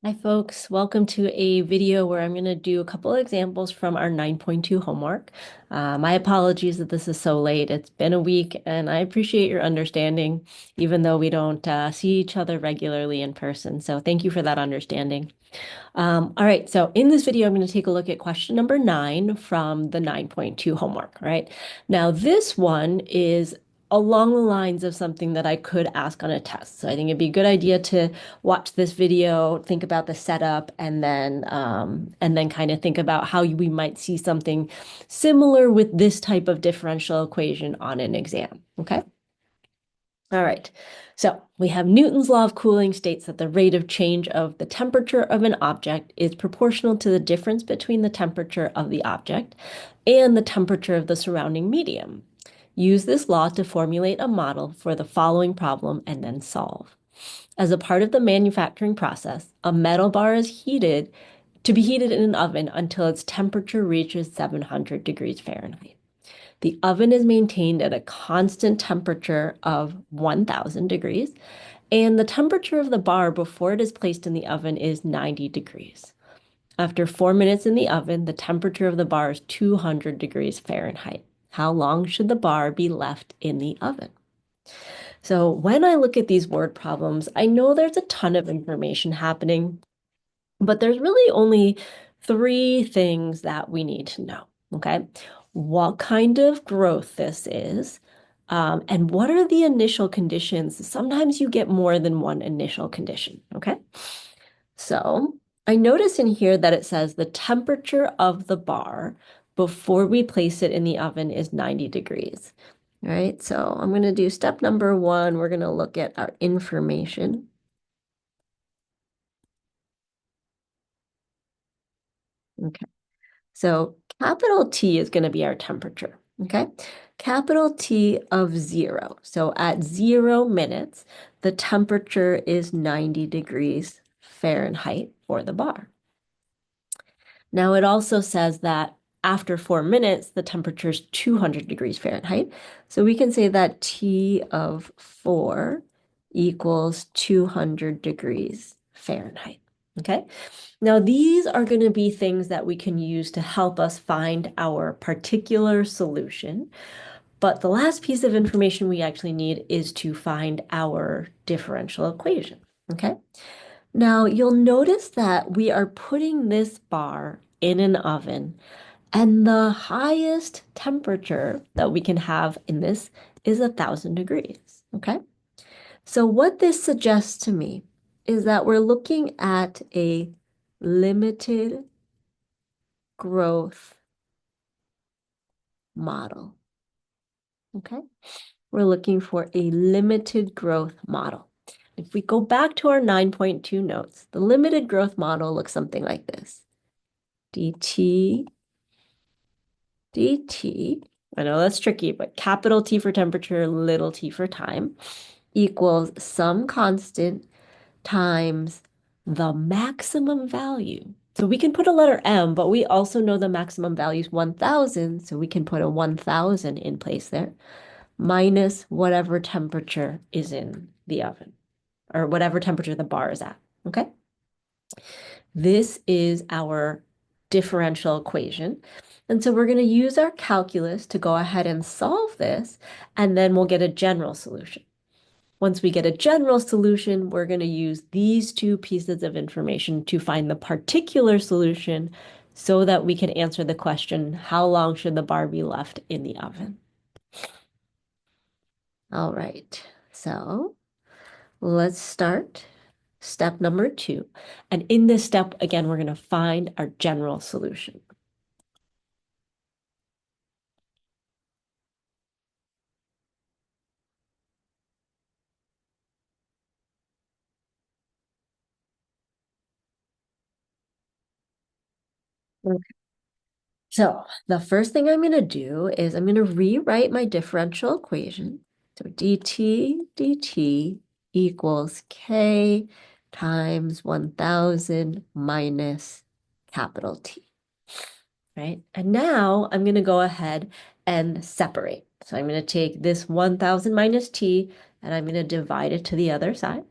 Hi folks, welcome to a video where I'm going to do a couple of examples from our 9.2 homework. My apologies that this is so late. It's been a week and I appreciate your understanding, even though we don't see each other regularly in person. So thank you for that understanding. All right, so in this video, I'm going to take a look at question number 9 from the 9.2 homework, all right? Now, this one is along the lines of something that I could ask on a test. So I think it'd be a good idea to watch this video, think about the setup, and then kind of think about how we might see something similar with this type of differential equation on an exam, okay? All right, so we have Newton's law of cooling states that the rate of change of the temperature of an object is proportional to the difference between the temperature of the object and the temperature of the surrounding medium. Use this law to formulate a model for the following problem and then solve. As a part of the manufacturing process, a metal bar is heated to be heated in an oven until its temperature reaches 700 degrees Fahrenheit. The oven is maintained at a constant temperature of 1000 degrees, and the temperature of the bar before it is placed in the oven is 90 degrees. After 4 minutes in the oven, the temperature of the bar is 200 degrees Fahrenheit. How long should the bar be left in the oven? So when I look at these word problems, I know there's a ton of information happening, but there's really only three things that we need to know, okay? What kind of growth this is, and what are the initial conditions? Sometimes you get more than one initial condition, okay? So I notice in here that it says the temperature of the bar before we place it in the oven is 90 degrees. All right, so I'm going to do step number 1. We're going to look at our information. Okay. So capital T is going to be our temperature, okay? Capital T of 0. So at 0 minutes, the temperature is 90 degrees Fahrenheit for the bar. Now it also says that after 4 minutes, the temperature is 200 degrees Fahrenheit. So we can say that T of 4 equals 200 degrees Fahrenheit, okay? Now, these are going to be things that we can use to help us find our particular solution. But the last piece of information we actually need is to find our differential equation, okay? Now, you'll notice that we are putting this bar in an oven, and the highest temperature that we can have in this is 1000 degrees, okay? So what this suggests to me is that we're looking at a limited growth model. Okay, we're looking for a limited growth model. If we go back to our 9.2 notes, the limited growth model looks something like this. dt, dt, I know that's tricky, but capital T for temperature, little t for time, equals some constant times the maximum value. So we can put a letter M, but we also know the maximum value is 1000, so we can put a 1000 in place there, minus whatever temperature is in the oven, or whatever temperature the bar is at, okay? This is our differential equation. And so we're going to use our calculus to go ahead and solve this, and then we'll get a general solution. Once we get a general solution, we're going to use these two pieces of information to find the particular solution so that we can answer the question, how long should the bar be left in the oven? All right, so let's start step number 2. And in this step, again, we're going to find our general solution. So the first thing I'm going to do is I'm going to rewrite my differential equation. So dt equals k times 1000 minus capital T, right? And now I'm going to go ahead and separate. So I'm going to take this 1000 minus t and I'm going to divide it to the other side.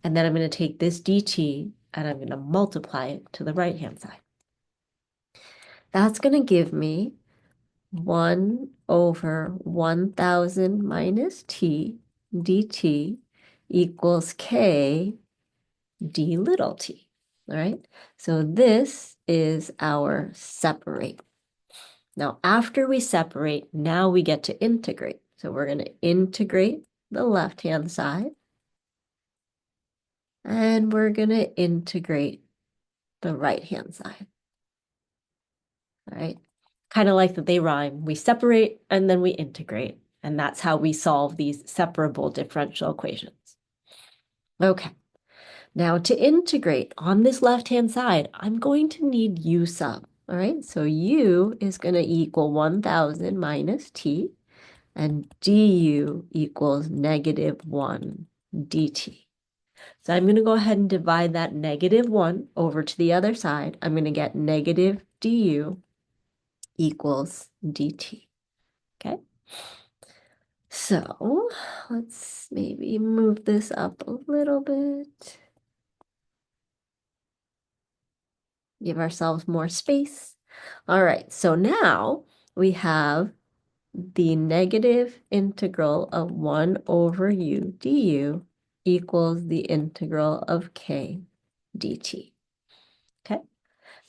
And then I'm going to take this dt and I'm going to multiply it to the right-hand side. That's going to give me 1 over 1,000 minus t dt equals k d little t. All right, so this is our separate. Now, after we separate, now we get to integrate. So we're going to integrate the left-hand side, and we're going to integrate the right-hand side. All right, kind of like that they rhyme. We separate and then we integrate, and that's how we solve these separable differential equations. Okay, now to integrate on this left-hand side, I'm going to need u sub. All right, so u is going to equal 1,000 minus t, and du equals -1 dt. So I'm going to go ahead and divide that -1 over to the other side. I'm going to get negative du equals dt. Okay. So let's maybe move this up a little bit. Give ourselves more space. All right, so now we have the negative integral of 1 over u du equals the integral of k dt. Okay,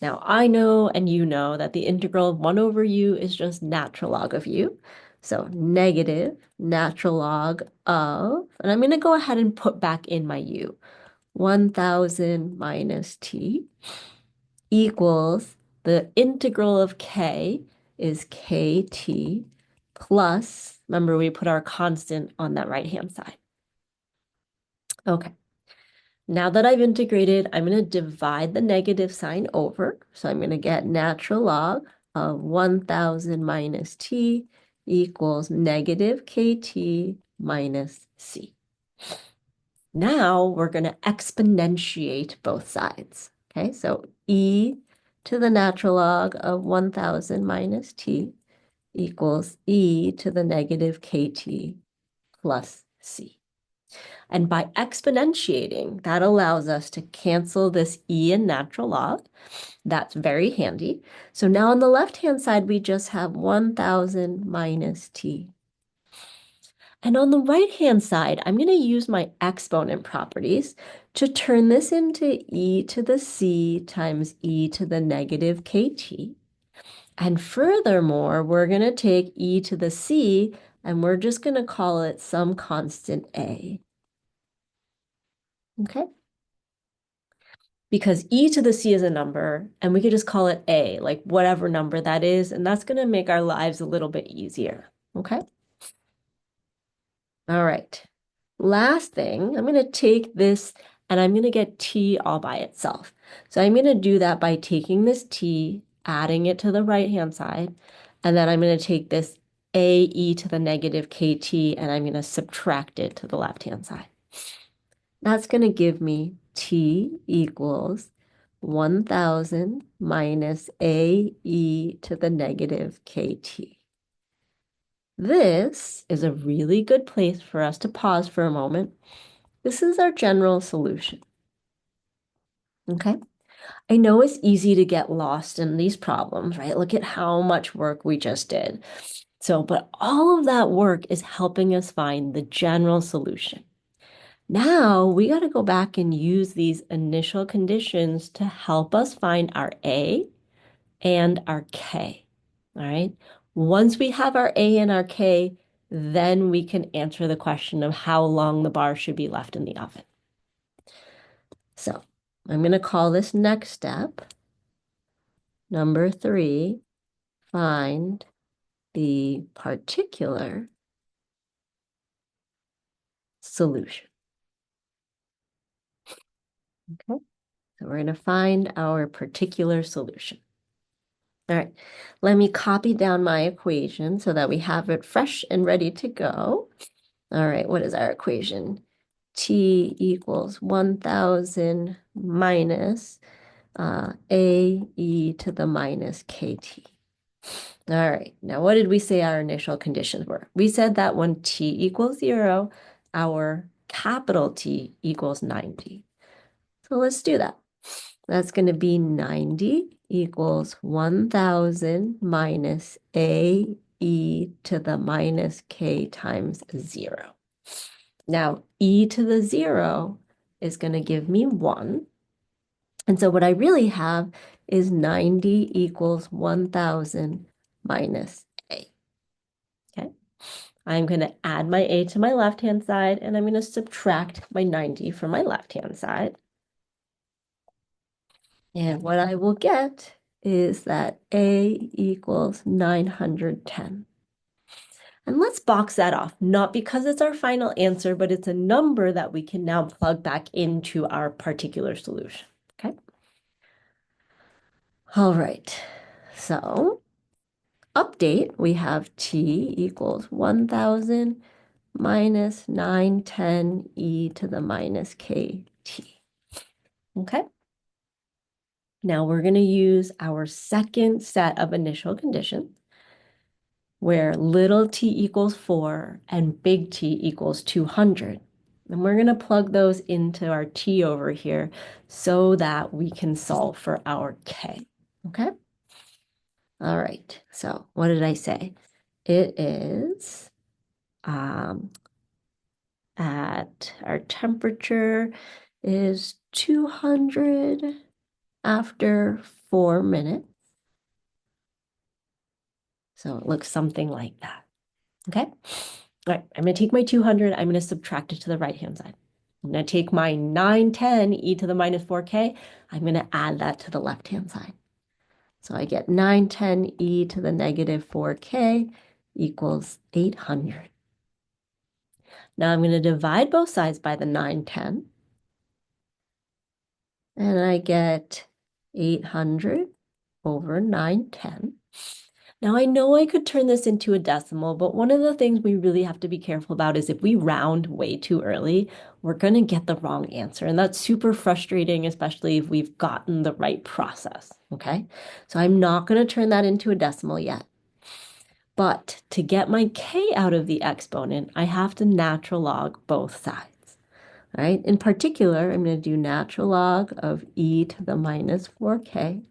now I know and you know that the integral of 1 over u is just natural log of u. So negative natural log of, and I'm going to go ahead and put back in my u, 1,000 minus t equals the integral of k is kt plus, remember we put our constant on that right-hand side. Okay, now that I've integrated, I'm going to divide the negative sign over. So I'm going to get natural log of 1,000 minus t equals negative kt minus c. Now we're going to exponentiate both sides. Okay, so e to the natural log of 1,000 minus t equals e to the negative kt plus c. And by exponentiating, that allows us to cancel this e in natural log. That's very handy. So now on the left-hand side, we just have 1,000 minus t. And on the right-hand side, I'm going to use my exponent properties to turn this into e to the c times e to the negative kt. And furthermore, we're going to take e to the c, and we're just going to call it some constant a. Okay? Because e to the c is a number, and we could just call it a, like whatever number that is, and that's going to make our lives a little bit easier. Okay? All right. Last thing, I'm going to take this and I'm going to get t all by itself. So I'm going to do that by taking this t, adding it to the right-hand side, and then I'm going to take this a e to the negative kt and I'm going to subtract it to the left-hand side. That's going to give me t equals 1,000 minus a e to the negative kt. This is a really good place for us to pause for a moment. This is our general solution. Okay, I know it's easy to get lost in these problems, right? Look at how much work we just did. So, but all of that work is helping us find the general solution. Now we got to go back and use these initial conditions to help us find our A and our K. All right. Once we have our A and our K, then we can answer the question of how long the bar should be left in the oven. So I'm going to call this next step number 3, find the particular solution. Okay, so we're going to find our particular solution. All right, let me copy down my equation so that we have it fresh and ready to go. All right, what is our equation? T equals 1,000 minus a e to the minus kt. All right, now what did we say our initial conditions were? We said that when t equals 0, our capital T equals 90. So let's do that. That's going to be 90 equals 1,000 minus AE to the minus K times 0. Now, e to the 0 is going to give me 1. And so what I really have is 90 equals 1,000 minus a. Okay. I'm going to add my a to my left-hand side, and I'm going to subtract my 90 from my left-hand side. And what I will get is that a equals 910. And let's box that off, not because it's our final answer, but it's a number that we can now plug back into our particular solution, okay? All right, so update, we have t equals 1,000 minus 910 e to the minus kt. Okay. Now we're going to use our second set of initial conditions where little t equals 4 and big T equals 200. And we're going to plug those into our t over here so that we can solve for our k. Okay? All right. So what did I say? It is at our temperature is 200 after 4 minutes. So it looks something like that. Okay. All right. I'm going to take my 200. I'm going to subtract it to the right-hand side. I'm going to take my 910 e to the minus 4k. I'm going to add that to the left-hand side. So I get 910 e to the negative 4k equals 800. Now I'm going to divide both sides by the 910. And I get 800 over 910. Now I know I could turn this into a decimal, but one of the things we really have to be careful about is if we round way too early, we're going to get the wrong answer. And that's super frustrating, especially if we've gotten the right process, okay? So I'm not going to turn that into a decimal yet. But to get my k out of the exponent, I have to natural log both sides, right? In particular, I'm going to do natural log of e to the minus 4k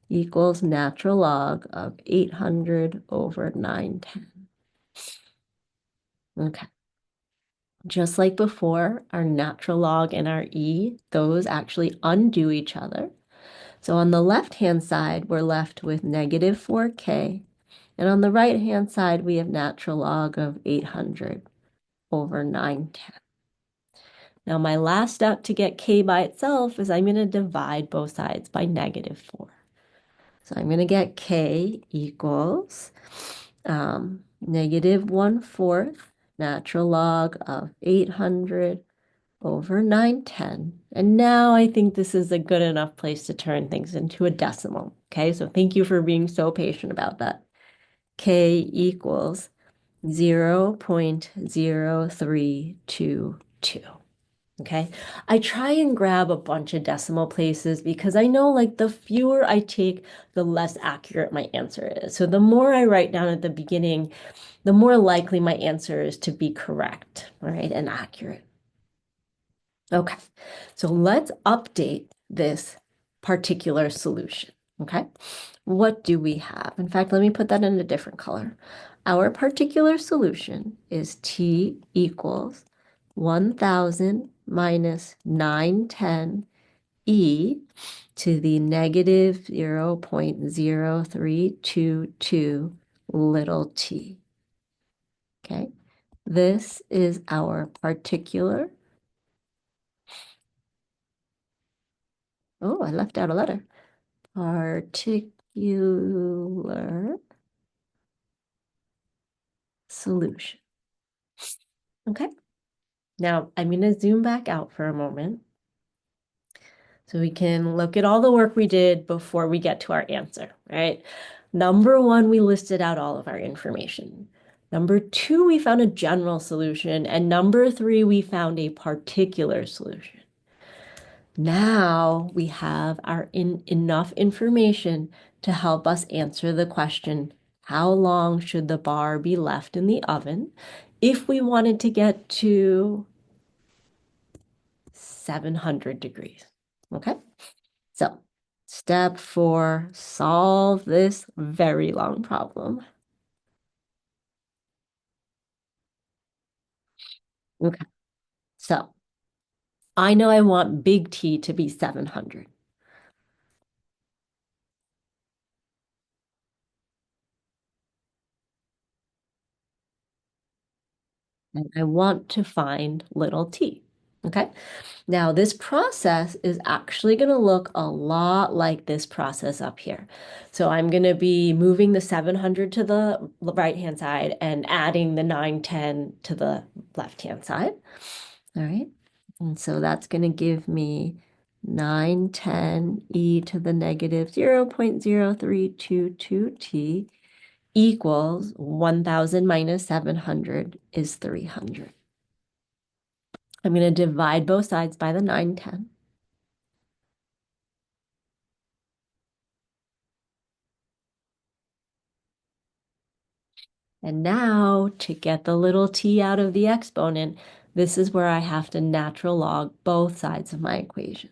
equals natural log of 800 over 910. Okay. Just like before, our natural log and our e, those actually undo each other. So on the left-hand side, we're left with negative 4k. And on the right-hand side, we have natural log of 800 over 910. Now my last step to get k by itself is I'm going to divide both sides by negative 4. So I'm going to get k equals negative 1/4 natural log of 800 over 910. And now I think this is a good enough place to turn things into a decimal. Okay, so thank you for being so patient about that. K equals 0.0322. Okay, I try and grab a bunch of decimal places because I know like the fewer I take, the less accurate my answer is. So the more I write down at the beginning, the more likely my answer is to be correct, all right, and accurate. Okay, so let's update this particular solution, okay? What do we have? In fact, let me put that in a different color. Our particular solution is t equals 1,000 minus 910 e to the negative 0.0322 little t. Okay, this is our particular. Oh, I left out a letter. Particular solution. Okay, now I'm going to zoom back out for a moment so we can look at all the work we did before we get to our answer, right? Number one, we listed out all of our information. Number two, we found a general solution. And number three, we found a particular solution. Now we have enough information to help us answer the question, how long should the bar be left in the oven if we wanted to get to 700 degrees? Okay. So, step 4, solve this very long problem. Okay, so I know I want big T to be 700. And I want to find little t. Okay. Now, this process is actually going to look a lot like this process up here. So I'm going to be moving the 700 to the right-hand side and adding the 910 to the left-hand side. All right. And so that's going to give me 910 e to the negative 0.0322t equals 1000 minus 700 is 300. I'm going to divide both sides by the 910. And now to get the little t out of the exponent, this is where I have to natural log both sides of my equation.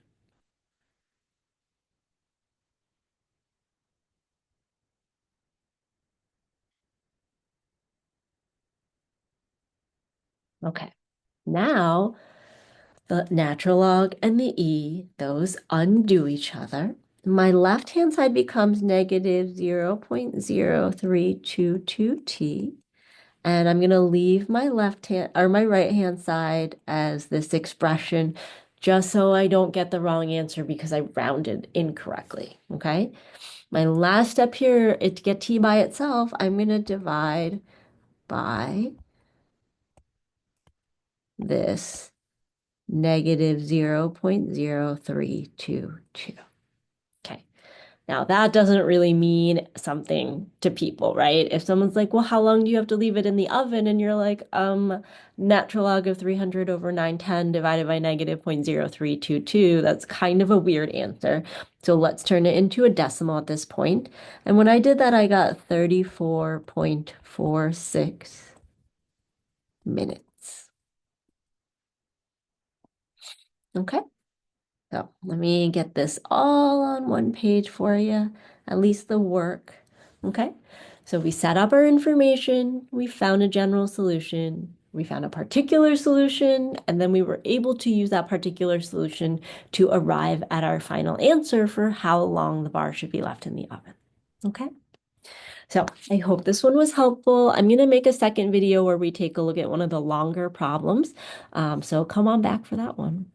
Okay, now the natural log and the e, those undo each other. My left-hand side becomes negative 0.0322t. And I'm going to leave my left hand or my right hand side as this expression just so I don't get the wrong answer because I rounded incorrectly. Okay. My last step here is to get t by itself. I'm going to divide by this negative 0.0322. Okay. Now, that doesn't really mean something to people, right? If someone's like, well, how long do you have to leave it in the oven? And you're like, natural log of 300 over 910 divided by negative 0.0322. That's kind of a weird answer. So let's turn it into a decimal at this point. And when I did that, I got 34.46 minutes. Okay. So let me get this all on one page for you, at least the work. Okay. So we set up our information, we found a general solution, we found a particular solution, and then we were able to use that particular solution to arrive at our final answer for how long the bar should be left in the oven. Okay. So I hope this one was helpful. I'm going to make a second video where we take a look at one of the longer problems. So come on back for that one.